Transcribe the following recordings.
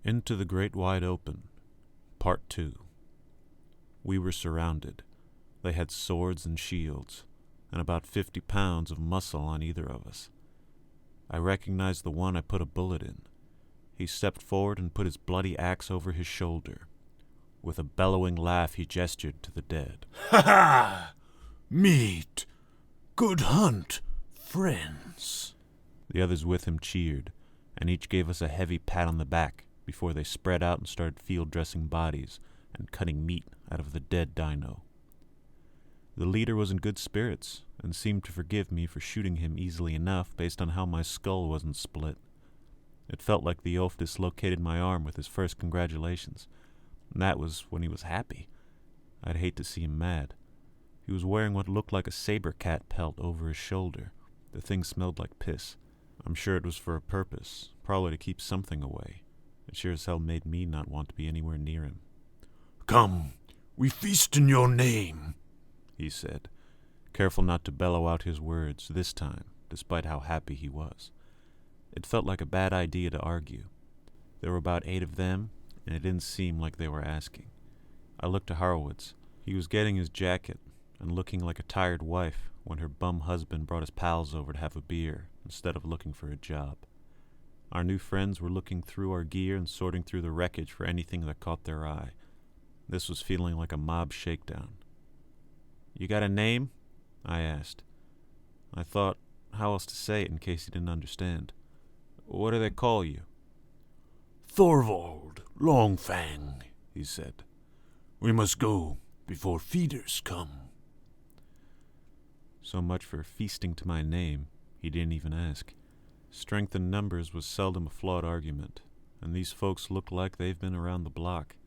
Into the Great Wide Open, Part 2. We were surrounded. They had swords and shields, and about 50 pounds of muscle on either of us. I recognized the one I put a bullet in. He stepped forward and put his bloody axe over his shoulder. With a bellowing laugh, he gestured to the dead. Ha ha! Meet! Good hunt, friends. The others with him cheered, and each gave us a heavy pat on the back before they spread out and started field-dressing bodies and cutting meat out of the dead dino. The leader was in good spirits and seemed to forgive me for shooting him easily enough based on how my skull wasn't split. It felt like the oaf dislocated my arm with his first congratulations, and that was when he was happy. I'd hate to see him mad. He was wearing what looked like a saber cat pelt over his shoulder. The thing smelled like piss. I'm sure it was for a purpose, probably to keep something away. It sure as hell made me not want to be anywhere near him. Come, we feast in your name, he said, careful not to bellow out his words this time, despite how happy he was. It felt like a bad idea to argue. There were about 8 of them, and it didn't seem like they were asking. I looked to Horowitz. He was getting his jacket and looking like a tired wife when her bum husband brought his pals over to have a beer instead of looking for a job. Our new friends were looking through our gear and sorting through the wreckage for anything that caught their eye. This was feeling like a mob shakedown. "You got a name?" I asked. I thought how else to say it in case he didn't understand. "What do they call you?" Thorvald Longfang, he said. We must go before feeders come. So much for feasting to my name. He didn't even ask. Strength in numbers was seldom a flawed argument, and these folks look like they've been around the block.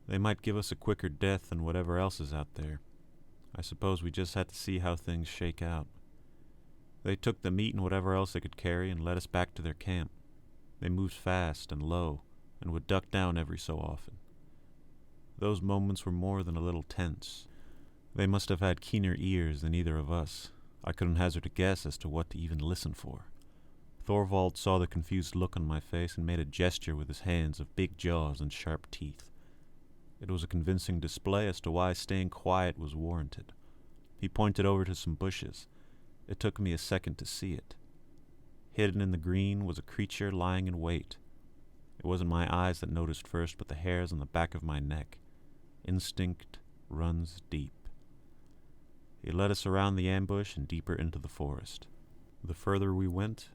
They might give us a quicker death than whatever else is out there. I suppose we just had to see how things shake out. They took the meat and whatever else they could carry and led us back to their camp. They moved fast and low, and would duck down every so often. Those moments were more than a little tense. They must have had keener ears than either of us. I couldn't hazard a guess as to what to even listen for. Thorvald saw the confused look on my face and made a gesture with his hands of big jaws and sharp teeth. It was a convincing display as to why staying quiet was warranted. He pointed over to some bushes. It took me a second to see it. Hidden in the green was a creature lying in wait. It wasn't my eyes that noticed first, but the hairs on the back of my neck. Instinct runs deep. He led us around the ambush and deeper into the forest. The further we went,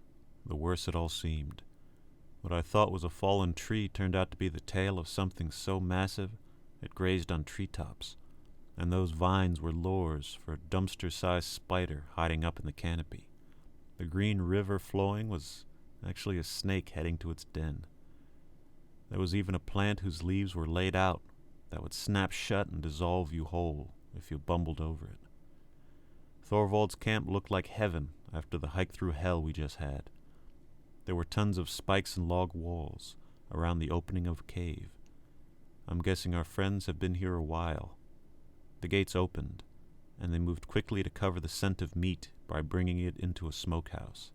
the worse it all seemed. What I thought was a fallen tree turned out to be the tail of something so massive it grazed on treetops, and those vines were lures for a dumpster-sized spider hiding up in the canopy. The green river flowing was actually a snake heading to its den. There was even a plant whose leaves were laid out that would snap shut and dissolve you whole if you bumbled over it. Thorvald's camp looked like heaven after the hike through hell we just had. There were tons of spikes and log walls around the opening of a cave. I'm guessing our friends have been here a while. The gates opened, and they moved quickly to cover the scent of meat by bringing it into a smokehouse.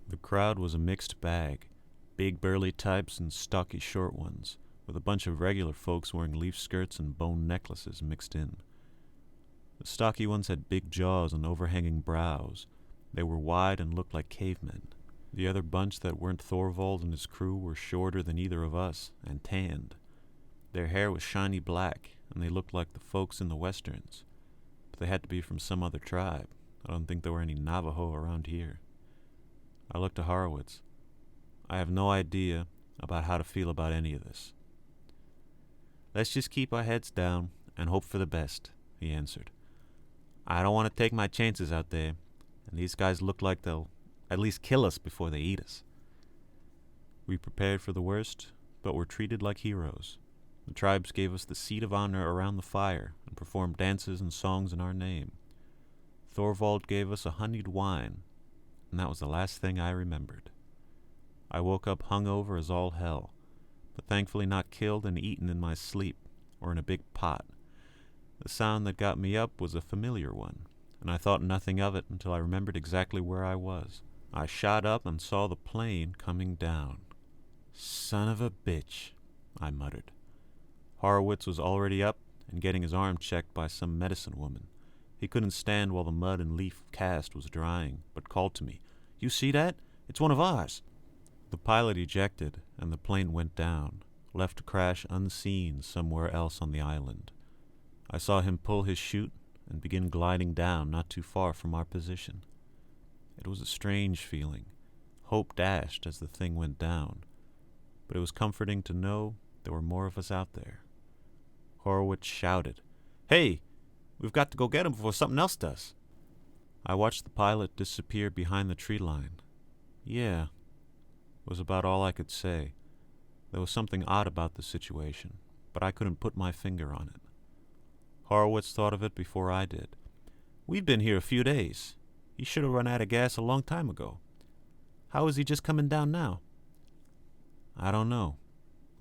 The crowd was a mixed bag, big burly types and stocky short ones, with a bunch of regular folks wearing leaf skirts and bone necklaces mixed in. The stocky ones had big jaws and overhanging brows. They were wide and looked like cavemen. The other bunch that weren't Thorvald and his crew were shorter than either of us, and tanned. Their hair was shiny black, and they looked like the folks in the westerns. But they had to be from some other tribe. I don't think there were any Navajo around here. I looked to Horowitz. I have no idea about how to feel about any of this. "Let's just keep our heads down and hope for the best," he answered. "I don't want to take my chances out there, and these guys look like they'll at least kill us before they eat us." We prepared for the worst, but were treated like heroes. The tribes gave us the seat of honor around the fire and performed dances and songs in our name. Thorvald gave us a honeyed wine, and that was the last thing I remembered. I woke up hungover as all hell, but thankfully not killed and eaten in my sleep or in a big pot. The sound that got me up was a familiar one, and I thought nothing of it until I remembered exactly where I was. I shot up and saw the plane coming down. Son of a bitch, I muttered. Horowitz was already up and getting his arm checked by some medicine woman. He couldn't stand while the mud and leaf cast was drying, but called to me, "You see that? It's one of ours." The pilot ejected, and the plane went down, left to crash unseen somewhere else on the island. I saw him pull his chute and begin gliding down not too far from our position. It was a strange feeling. Hope dashed as the thing went down, but it was comforting to know there were more of us out there. Horowitz shouted, "Hey, we've got to go get him before something else does." I watched the pilot disappear behind the tree line. "Yeah," was about all I could say. There was something odd about the situation, but I couldn't put my finger on it. Horowitz thought of it before I did. "We've been here a few days. He should have run out of gas a long time ago. How is he just coming down now?" "I don't know,"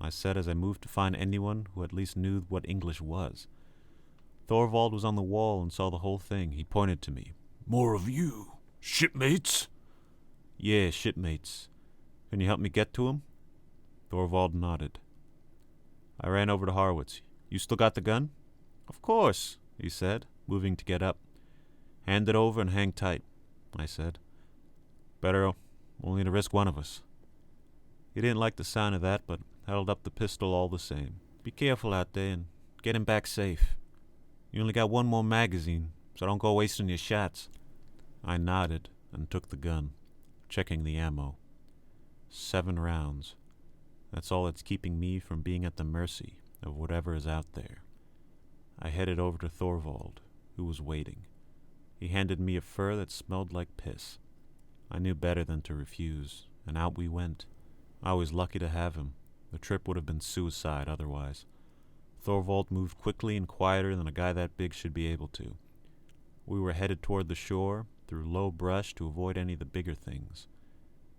I said as I moved to find anyone who at least knew what English was. Thorvald was on the wall and saw the whole thing. He pointed to me. "More of you. Shipmates?" "Yeah, shipmates. Can you help me get to him?" Thorvald nodded. I ran over to Horowitz. "You still got the gun?" "Of course," he said, moving to get up. "Hand it over and hang tight," I said. "Better only to risk one of us." He didn't like the sound of that, but held up the pistol all the same. "Be careful out there and get him back safe. You only got one more magazine, so don't go wasting your shots." I nodded and took the gun, checking the ammo. 7 rounds. That's all that's keeping me from being at the mercy of whatever is out there. I headed over to Thorvald, who was waiting. He handed me a fur that smelled like piss. I knew better than to refuse, and out we went. I was lucky to have him. The trip would have been suicide otherwise. Thorvald moved quickly and quieter than a guy that big should be able to. We were headed toward the shore, through low brush to avoid any of the bigger things.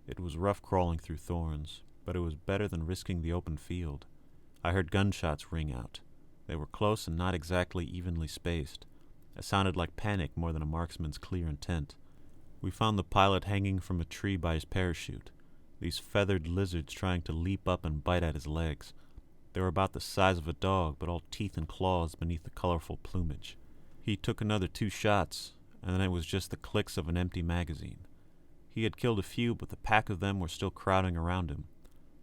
It was rough crawling through thorns, but it was better than risking the open field. I heard gunshots ring out. They were close and not exactly evenly spaced. It sounded like panic more than a marksman's clear intent. We found the pilot hanging from a tree by his parachute, these feathered lizards trying to leap up and bite at his legs. They were about the size of a dog, but all teeth and claws beneath the colorful plumage. He took another 2 shots, and then it was just the clicks of an empty magazine. He had killed a few, but the pack of them were still crowding around him.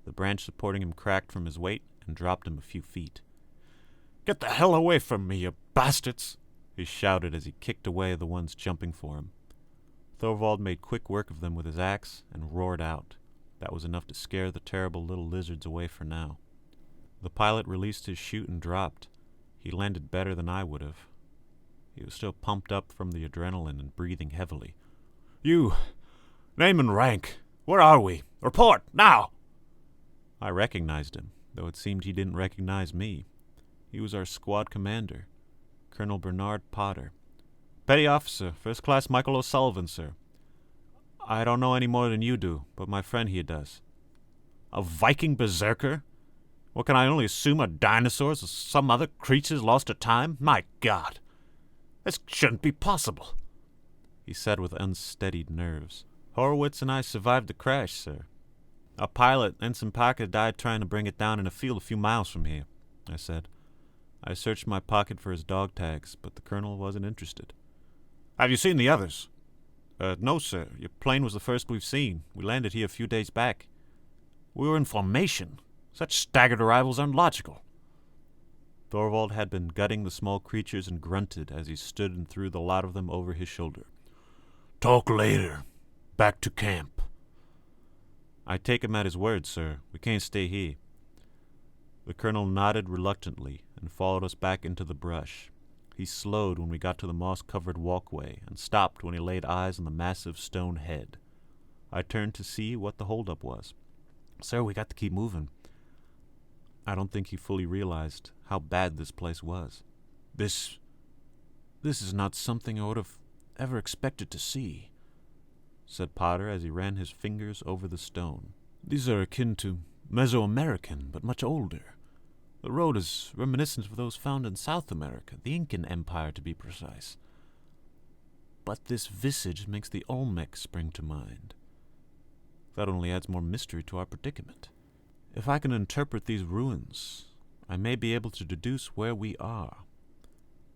The branch supporting him cracked from his weight and dropped him a few feet. "Get the hell away from me, you bastards!" he shouted as he kicked away the ones jumping for him. Thorvald made quick work of them with his axe and roared out. That was enough to scare the terrible little lizards away for now. The pilot released his chute and dropped. He landed better than I would have. He was still pumped up from the adrenaline and breathing heavily. "You, name and rank. Where are we? Report, now!" I recognized him, though it seemed he didn't recognize me. He was our squad commander, Colonel Bernard Potter. "Petty Officer, First Class Michael O'Sullivan, sir. I don't know any more than you do, but my friend here does." "A Viking berserker? What, can I only assume are dinosaurs or some other creatures lost to time? My God! This shouldn't be possible," he said with unsteadied nerves. "Horowitz and I survived the crash, sir. Our pilot, Ensign Parker, died trying to bring it down in a field a few miles from here," I said. I searched my pocket for his dog tags, but the colonel wasn't interested. "Have you seen the others?" No, sir. Your plane was the first we've seen. We landed here a few days back." "We were in formation. Such staggered arrivals aren't logical." Thorvald had been gutting the small creatures and grunted as he stood and threw the lot of them over his shoulder. "Talk later. Back to camp." "I take him at his word, sir. We can't stay here." The colonel nodded reluctantly and followed us back into the brush. He slowed when we got to the moss-covered walkway and stopped when he laid eyes on the massive stone head. I turned to see what the holdup was. "Sir, we got to keep moving." I don't think he fully realized how bad this place was. This is not something I would have ever expected to see," said Potter as he ran his fingers over the stone. "These are akin to Mesoamerican, but much older. The road is reminiscent of those found in South America, the Incan Empire to be precise. But this visage makes the Olmec spring to mind. That only adds more mystery to our predicament. If I can interpret these ruins, I may be able to deduce where we are.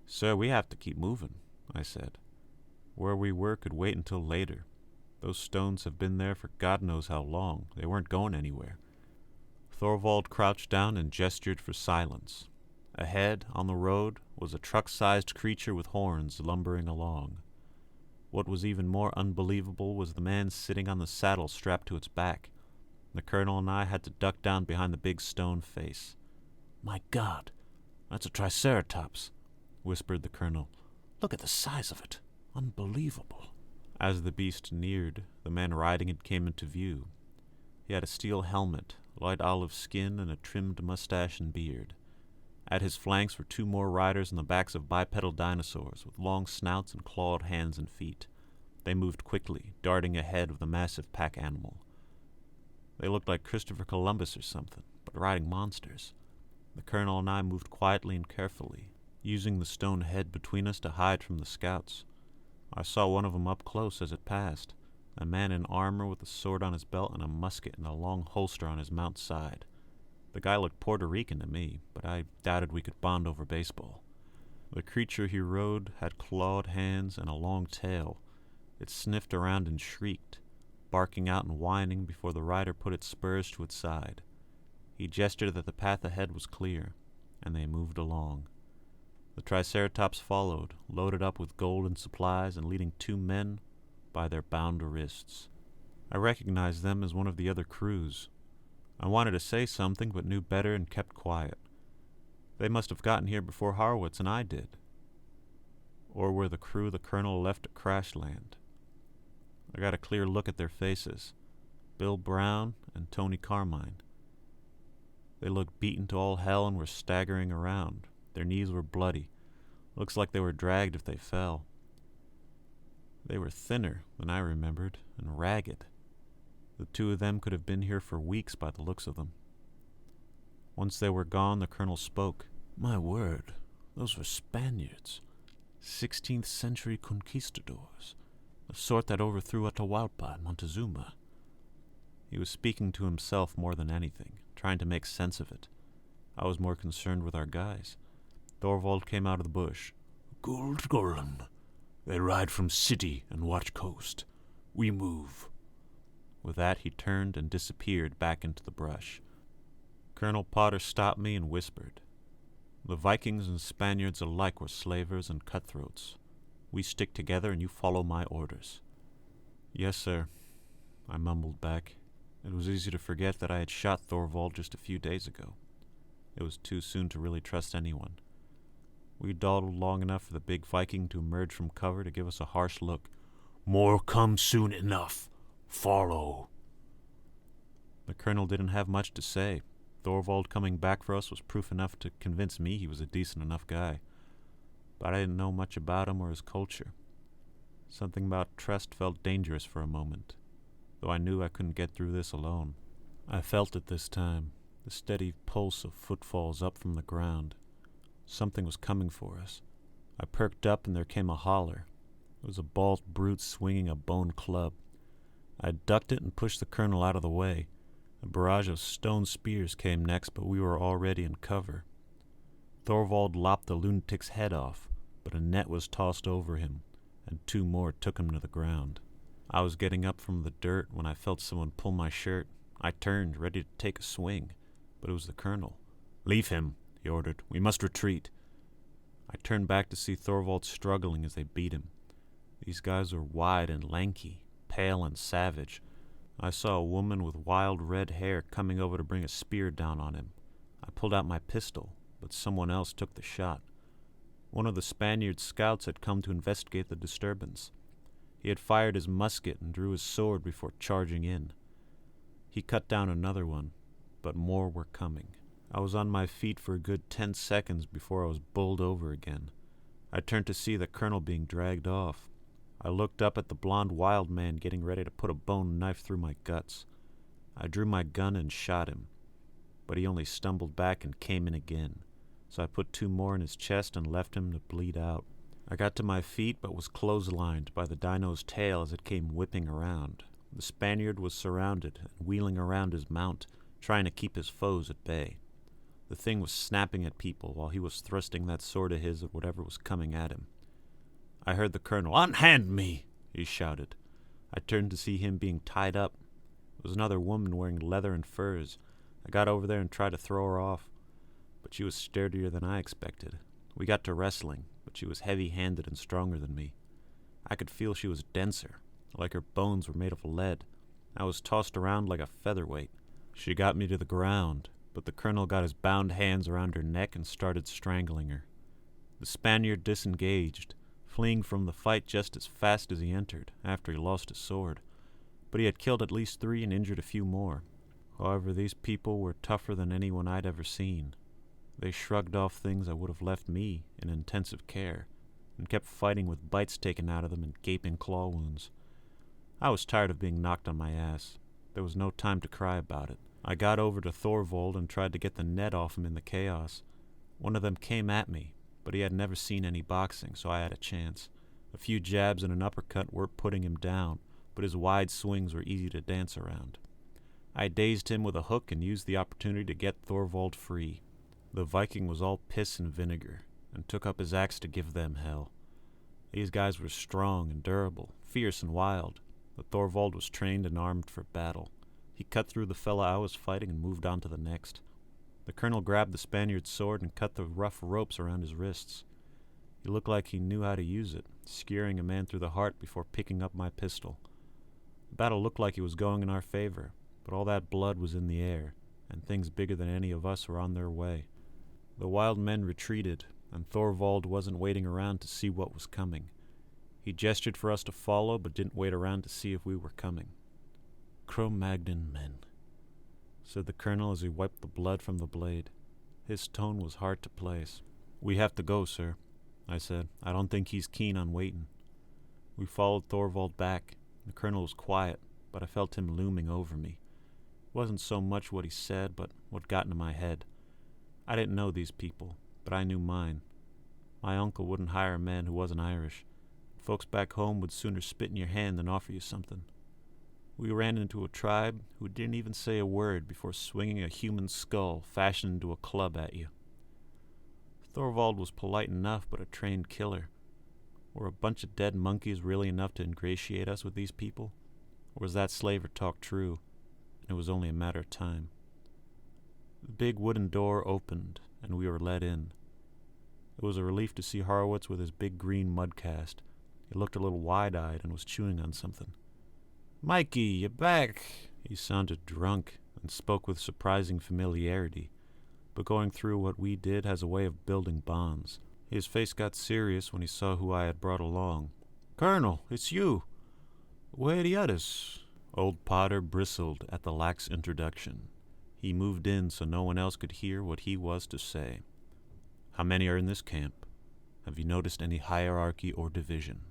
Sir, we have to keep moving, I said. Where we were could wait until later. Those stones have been there for God knows how long. They weren't going anywhere. Thorvald crouched down and gestured for silence. Ahead, on the road, was a truck-sized creature with horns lumbering along. What was even more unbelievable was the man sitting on the saddle strapped to its back. The colonel and I had to duck down behind the big stone face. "My God, that's a triceratops," whispered the colonel. "Look at the size of it. Unbelievable." As the beast neared, the man riding it came into view. He had a steel helmet, light olive skin, and a trimmed mustache and beard. At his flanks were two more riders on the backs of bipedal dinosaurs with long snouts and clawed hands and feet. They moved quickly, darting ahead of the massive pack animal. They looked like Christopher Columbus or something, but riding monsters. The colonel and I moved quietly and carefully, using the stone head between us to hide from the scouts. I saw one of them up close as it passed, a man in armor with a sword on his belt and a musket in a long holster on his mount's side. The guy looked Puerto Rican to me, but I doubted we could bond over baseball. The creature he rode had clawed hands and a long tail. It sniffed around and shrieked, barking out and whining before the rider put its spurs to its side. He gestured that the path ahead was clear, and they moved along. The Triceratops followed, loaded up with gold and supplies and leading two men by their bound wrists. I recognized them as one of the other crews. I wanted to say something, but knew better and kept quiet. They must have gotten here before Harwitz and I did. Or were the crew the colonel left at crash land? I got a clear look at their faces. Bill Brown and Tony Carmine. They looked beaten to all hell and were staggering around. Their knees were bloody. Looks like they were dragged if they fell. They were thinner than I remembered, and ragged. The two of them could have been here for weeks by the looks of them. Once they were gone, the colonel spoke. "My word, those were Spaniards. 16th century conquistadors. The sort that overthrew Atahualpa and Montezuma." He was speaking to himself more than anything, trying to make sense of it. I was more concerned with our guys. Thorvald came out of the bush. "Guldgollen. They ride from city and watch coast. We move." With that, he turned and disappeared back into the brush. Colonel Potter stopped me and whispered. The Vikings and Spaniards alike were slavers and cutthroats. We stick together and you follow my orders. Yes, sir, I mumbled back. It was easy to forget that I had shot Thorvald just a few days ago. It was too soon to really trust anyone. We dawdled long enough for the big Viking to emerge from cover to give us a harsh look. "More come soon enough. Follow." The colonel didn't have much to say. Thorvald coming back for us was proof enough to convince me he was a decent enough guy. But I didn't know much about him or his culture. Something about trust felt dangerous for a moment, though I knew I couldn't get through this alone. I felt it this time, the steady pulse of footfalls up from the ground. Something was coming for us. I perked up and there came a holler. It was a bald brute swinging a bone club. I ducked it and pushed the colonel out of the way. A barrage of stone spears came next, but we were already in cover. Thorvald lopped the lunatic's head off, but a net was tossed over him, and two more took him to the ground. I was getting up from the dirt when I felt someone pull my shirt. I turned, ready to take a swing, but it was the colonel. "Leave him," he ordered. "We must retreat." I turned back to see Thorvald struggling as they beat him. These guys were wide and lanky, pale and savage. I saw a woman with wild red hair coming over to bring a spear down on him. I pulled out my pistol, but someone else took the shot. One of the Spaniard scouts had come to investigate the disturbance. He had fired his musket and drew his sword before charging in. He cut down another one, but more were coming. I was on my feet for a good 10 seconds before I was bowled over again. I turned to see the colonel being dragged off. I looked up at the blond wild man getting ready to put a bone knife through my guts. I drew my gun and shot him, but he only stumbled back and came in again, so I put two more in his chest and left him to bleed out. I got to my feet but was clotheslined by the dino's tail as it came whipping around. The Spaniard was surrounded and wheeling around his mount, trying to keep his foes at bay. The thing was snapping at people while he was thrusting that sword of his at whatever was coming at him. I heard the colonel, "Unhand me!" he shouted. I turned to see him being tied up. It was another woman wearing leather and furs. I got over there and tried to throw her off, but she was sturdier than I expected. We got to wrestling, but she was heavy-handed and stronger than me. I could feel she was denser, like her bones were made of lead. I was tossed around like a featherweight. She got me to the ground, but the colonel got his bound hands around her neck and started strangling her. The Spaniard disengaged, fleeing from the fight just as fast as he entered, after he lost his sword. But he had killed at least 3 and injured a few more. However, these people were tougher than anyone I'd ever seen. They shrugged off things that would have left me in intensive care, and kept fighting with bites taken out of them and gaping claw wounds. I was tired of being knocked on my ass. There was no time to cry about it. I got over to Thorvald and tried to get the net off him in the chaos. One of them came at me, but he had never seen any boxing, so I had a chance. A few jabs and an uppercut weren't putting him down, but his wide swings were easy to dance around. I dazed him with a hook and used the opportunity to get Thorvald free. The Viking was all piss and vinegar, and took up his axe to give them hell. These guys were strong and durable, fierce and wild, but Thorvald was trained and armed for battle. He cut through the fella I was fighting and moved on to the next. The colonel grabbed the Spaniard's sword and cut the rough ropes around his wrists. He looked like he knew how to use it, skewering a man through the heart before picking up my pistol. The battle looked like it was going in our favor, but all that blood was in the air, and things bigger than any of us were on their way. The wild men retreated, and Thorvald wasn't waiting around to see what was coming. He gestured for us to follow, but didn't wait around to see if we were coming. "Cro-Magnon men," said the colonel as he wiped the blood from the blade. His tone was hard to place. "We have to go, sir," I said. "I don't think he's keen on waiting." We followed Thorvald back. The colonel was quiet, but I felt him looming over me. It wasn't so much what he said, but what got into my head. I didn't know these people, but I knew mine. My uncle wouldn't hire a man who wasn't Irish. Folks back home would sooner spit in your hand than offer you something. We ran into a tribe who didn't even say a word before swinging a human skull fashioned into a club at you. Thorvald was polite enough, but a trained killer. Were a bunch of dead monkeys really enough to ingratiate us with these people? Or was that slaver talk true, and it was only a matter of time? The big wooden door opened, and we were let in. It was a relief to see Horowitz with his big green mud cast. He looked a little wide-eyed and was chewing on something. "Mikey, you're back." He sounded drunk and spoke with surprising familiarity, but going through what we did has a way of building bonds. His face got serious when he saw who I had brought along. "Colonel, it's you. Where are the others?" Old Potter bristled at the lax introduction. He moved in so no one else could hear what he was to say. "How many are in this camp? Have you noticed any hierarchy or division?"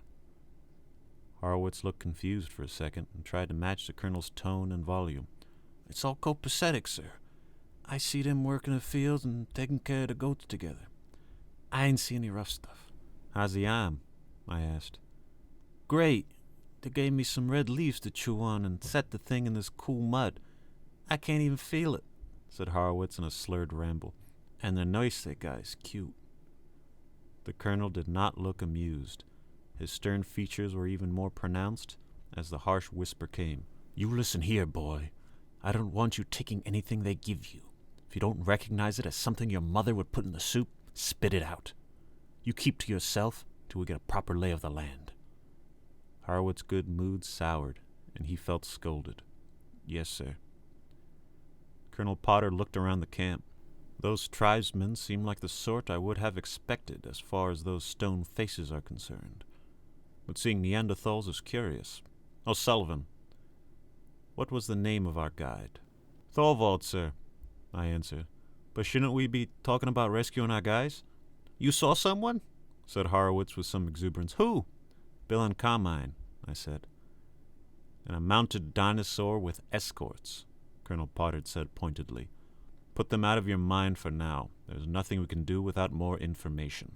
Horowitz looked confused for a second and tried to match the colonel's tone and volume. "It's all copacetic, sir. I see them working the fields and taking care of the goats together. I ain't see any rough stuff." "How's the arm?" I asked. "Great. They gave me some red leaves to chew on and set the thing in this cool mud. I can't even feel it," said Horowitz in a slurred ramble. "And the nurse they got is cute." The colonel did not look amused. His stern features were even more pronounced as the harsh whisper came. "You listen here, boy. I don't want you taking anything they give you. If you don't recognize it as something your mother would put in the soup, spit it out. You keep to yourself till we get a proper lay of the land." Horowitz's good mood soured, and he felt scolded. "Yes, sir." Colonel Potter looked around the camp. Those tribesmen seemed like the sort I would have expected as far as those stone faces are concerned. But seeing Neanderthals is curious. "O'Sullivan, what was the name of our guide?" "Thorvald, sir," I answered. "But shouldn't we be talking about rescuing our guys?" "You saw someone?" said Horowitz with some exuberance. "Who?" "Bill and Carmine," I said. "And a mounted dinosaur with escorts," Colonel Potter said pointedly. "Put them out of your mind for now. There's nothing we can do without more information."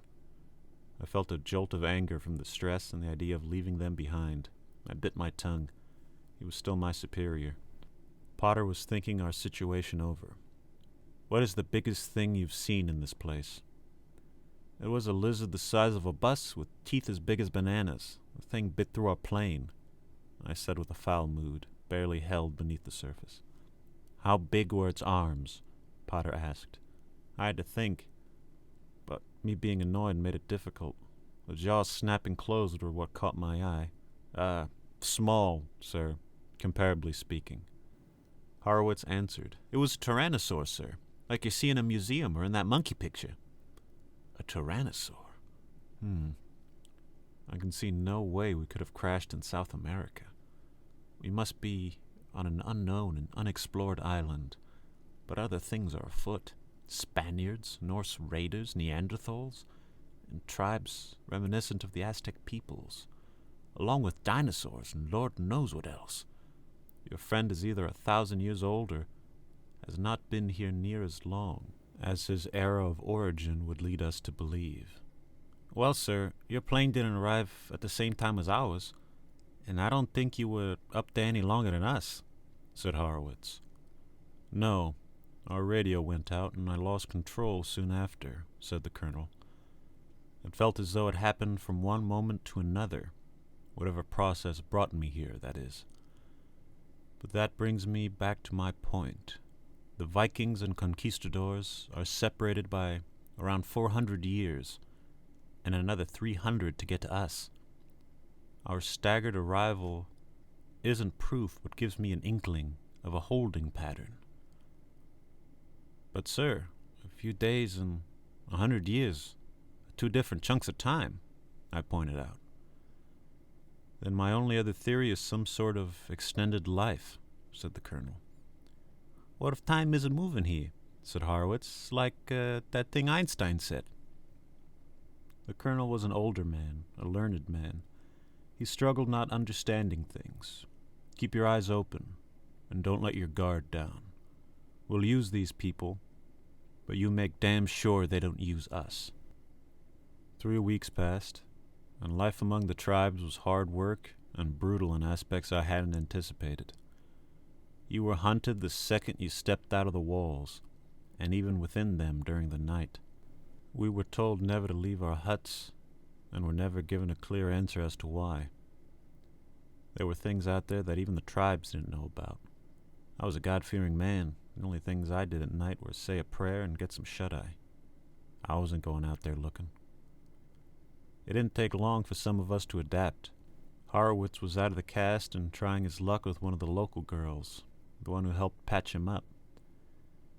I felt a jolt of anger from the stress and the idea of leaving them behind. I bit my tongue. He was still my superior. Potter was thinking our situation over. "What is the biggest thing you've seen in this place?" "It was a lizard the size of a bus with teeth as big as bananas. The thing bit through our plane," I said with a foul mood, barely held beneath the surface. "How big were its arms?" Potter asked. I had to think, but me being annoyed made it difficult. The jaws snapping closed were what caught my eye. Small, sir, comparably speaking." Horowitz answered. "It was a tyrannosaur, sir, like you see in a museum or in that monkey picture." "A tyrannosaur? I can see no way we could have crashed in South America. We must be on an unknown and unexplored island, but other things are afoot. Spaniards, Norse raiders, Neanderthals, and tribes reminiscent of the Aztec peoples, along with dinosaurs and Lord knows what else. Your friend is either 1,000 years old or has not been here near as long as his era of origin would lead us to believe." "Well, sir, your plane didn't arrive at the same time as ours, and I don't think you were up there any longer than us," said Horowitz. "No, our radio went out and I lost control soon after," said the colonel. "It felt as though it happened from one moment to another, whatever process brought me here, that is. But that brings me back to my point. The Vikings and conquistadors are separated by around 400 years, and another 300 to get to us. Our staggered arrival isn't proof, but gives me an inkling of a holding pattern." "But, sir, a few days and 100 years are two different chunks of time," I pointed out. "Then my only other theory is some sort of extended life," said the colonel. "What if time isn't moving here?" said Horowitz, "like that thing Einstein said." The colonel was an older man, a learned man. He struggled not understanding things. "Keep your eyes open, and don't let your guard down. We'll use these people, but you make damn sure they don't use us." 3 weeks passed, and life among the tribes was hard work and brutal in aspects I hadn't anticipated. You were hunted the second you stepped out of the walls, and even within them during the night. We were told never to leave our huts, and were never given a clear answer as to why. There were things out there that even the tribes didn't know about. I was a God-fearing man. The only things I did at night were say a prayer and get some shut-eye. I wasn't going out there looking. It didn't take long for some of us to adapt. Horowitz was out of the cast and trying his luck with one of the local girls, the one who helped patch him up.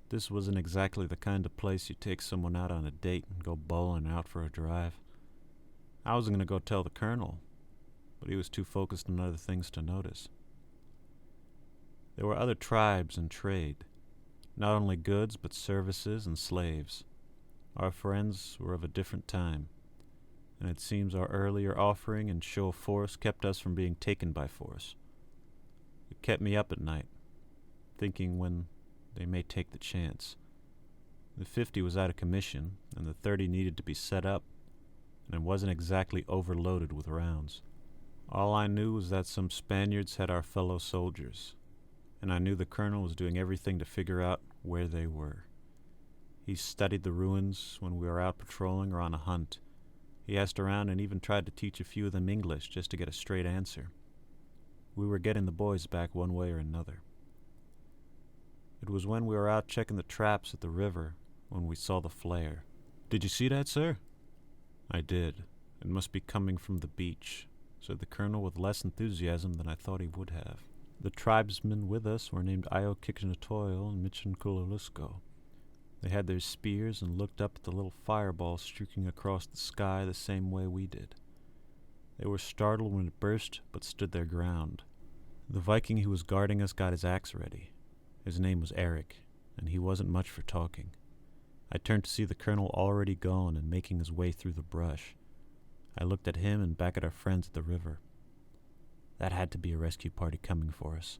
This wasn't exactly the kind of place you take someone out on a date and go bowling or out for a drive. I was going to go tell the colonel, but he was too focused on other things to notice. There were other tribes and trade, not only goods but services and slaves. Our friends were of a different time, and it seems our earlier offering and show of force kept us from being taken by force. It kept me up at night, thinking when they may take the chance. The 50 was out of commission, and the 30 needed to be set up, and it wasn't exactly overloaded with rounds. All I knew was that some Spaniards had our fellow soldiers, and I knew the colonel was doing everything to figure out where they were. He studied the ruins when we were out patrolling or on a hunt. He asked around and even tried to teach a few of them English just to get a straight answer. We were getting the boys back one way or another. It was when we were out checking the traps at the river when we saw the flare. "Did you see that, sir?" "I did. It must be coming from the beach," said the colonel with less enthusiasm than I thought he would have. The tribesmen with us were named Io Kichinatoil and Michinkulalusko. They had their spears and looked up at the little fireball streaking across the sky the same way we did. They were startled when it burst, but stood their ground. The Viking who was guarding us got his axe ready. His name was Eric, and he wasn't much for talking. I turned to see the colonel already gone and making his way through the brush. I looked at him and back at our friends at the river. That had to be a rescue party coming for us.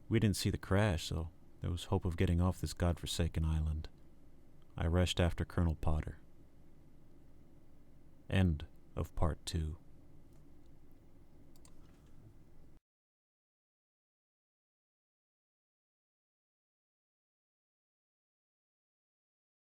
We didn't see the crash, so there was hope of getting off this godforsaken island. I rushed after Colonel Potter. End of Part 2.